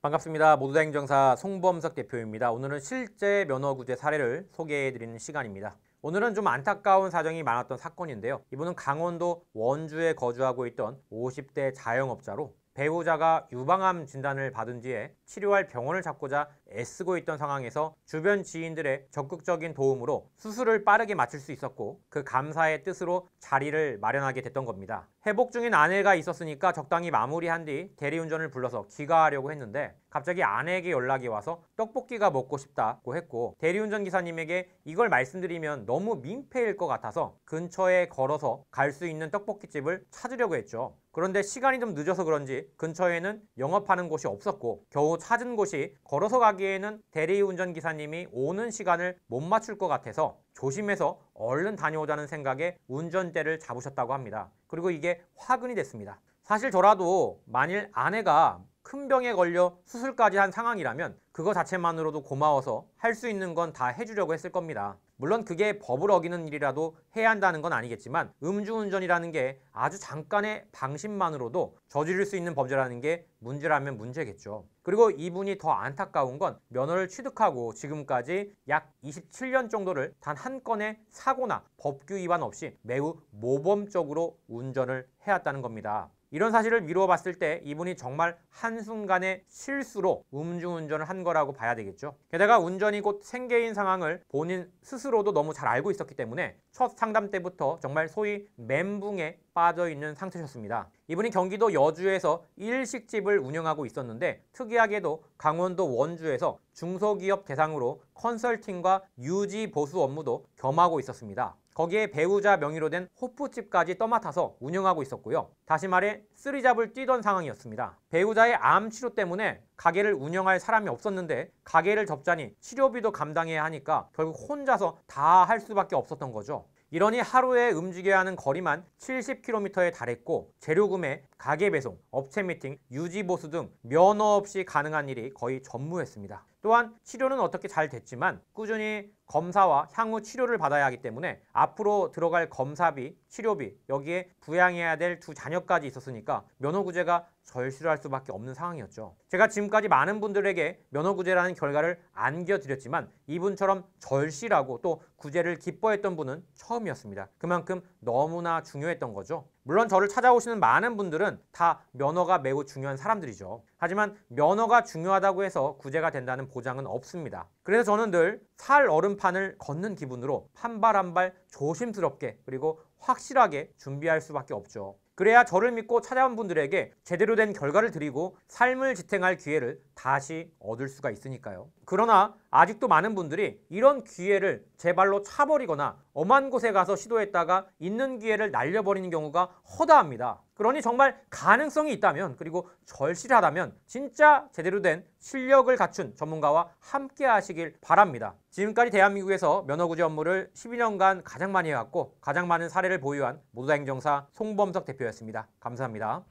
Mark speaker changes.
Speaker 1: 반갑습니다. 모두다 행정사 송범석 대표입니다. 오늘은 실제 면허구제 사례를 소개해드리는 시간입니다. 오늘은 좀 안타까운 사정이 많았던 사건인데요. 이분은 강원도 원주에 거주하고 있던 50대 자영업자로 배우자가 유방암 진단을 받은 뒤에 치료할 병원을 찾고자 애쓰고 있던 상황에서 주변 지인들의 적극적인 도움으로 수술을 빠르게 마칠 수 있었고 그 감사의 뜻으로 자리를 마련하게 됐던 겁니다. 회복 중인 아내가 있었으니까 적당히 마무리한 뒤 대리운전을 불러서 귀가하려고 했는데 갑자기 아내에게 연락이 와서 떡볶이가 먹고 싶다고 했고 대리운전 기사님에게 이걸 말씀드리면 너무 민폐일 것 같아서 근처에 걸어서 갈 수 있는 떡볶이집을 찾으려고 했죠. 그런데 시간이 좀 늦어서 그런지 근처에는 영업하는 곳이 없었고 겨우 찾은 곳이 걸어서 가기에는 대리운전 기사님이 오는 시간을 못 맞출 것 같아서 조심해서 얼른 다녀오자는 생각에 운전대를 잡으셨다고 합니다. 그리고 이게 화근이 됐습니다. 사실 저라도 만일 아내가 큰 병에 걸려 수술까지 한 상황이라면 그거 자체만으로도 고마워서 할 수 있는 건 다 해주려고 했을 겁니다. 물론 그게 법을 어기는 일이라도 해야 한다는 건 아니겠지만 음주운전이라는 게 아주 잠깐의 방심만으로도 저지를 수 있는 범죄라는 게 문제라면 문제겠죠. 그리고 이분이 더 안타까운 건 면허를 취득하고 지금까지 약 27년 정도를 단 한 건의 사고나 법규 위반 없이 매우 모범적으로 운전을 해왔다는 겁니다. 이런 사실을 미루어 봤을 때 이분이 정말 한순간의 실수로 음주운전을 한 거라고 봐야 되겠죠. 게다가 운전이 곧 생계인 상황을 본인 스스로도 너무 잘 알고 있었기 때문에 첫 상담 때부터 정말 소위 멘붕에 빠져 있는 상태셨습니다. 이분이 경기도 여주에서 일식집을 운영하고 있었는데 특이하게도 강원도 원주에서 중소기업 대상으로 컨설팅과 유지 보수 업무도 겸하고 있었습니다. 거기에 배우자 명의로 된 호프집까지 떠맡아서 운영하고 있었고요. 다시 말해 쓰리잡을 뛰던 상황이었습니다. 배우자의 암 치료 때문에 가게를 운영할 사람이 없었는데 가게를 접자니 치료비도 감당해야 하니까 결국 혼자서 다 할 수밖에 없었던 거죠. 이러니 하루에 움직여야 하는 거리만 70km에 달했고 재료 구매, 가게 배송, 업체 미팅, 유지 보수 등 면허 없이 가능한 일이 거의 전무했습니다. 또한 치료는 어떻게 잘 됐지만 꾸준히 검사와 향후 치료를 받아야 하기 때문에 앞으로 들어갈 검사비, 치료비, 여기에 부양해야 될 두 자녀까지 있었으니까 면허구제가 절실할 수밖에 없는 상황이었죠. 제가 지금까지 많은 분들에게 면허구제라는 결과를 안겨드렸지만 이분처럼 절실하고 또 구제를 기뻐했던 분은 처음이었습니다. 그만큼 너무나 중요했던 거죠. 물론 저를 찾아오시는 많은 분들은 다 면허가 매우 중요한 사람들이죠. 하지만 면허가 중요하다고 해서 구제가 된다는 보장은 없습니다. 그래서 저는 늘 살 얼음판을 걷는 기분으로 한 발 한 발 조심스럽게 그리고 확실하게 준비할 수밖에 없죠. 그래야 저를 믿고 찾아온 분들에게 제대로 된 결과를 드리고 삶을 지탱할 기회를 다시 얻을 수가 있으니까요. 그러나 아직도 많은 분들이 이런 기회를 제 발로 차버리거나 엄한 곳에 가서 시도했다가 있는 기회를 날려버리는 경우가 허다합니다. 그러니 정말 가능성이 있다면 그리고 절실하다면 진짜 제대로 된 실력을 갖춘 전문가와 함께 하시길 바랍니다. 지금까지 대한민국에서 면허구제 업무를 12년간 가장 많이 해왔고 가장 많은 사례를 보유한 모두다 행정사 송범석 대표였습니다. 감사합니다.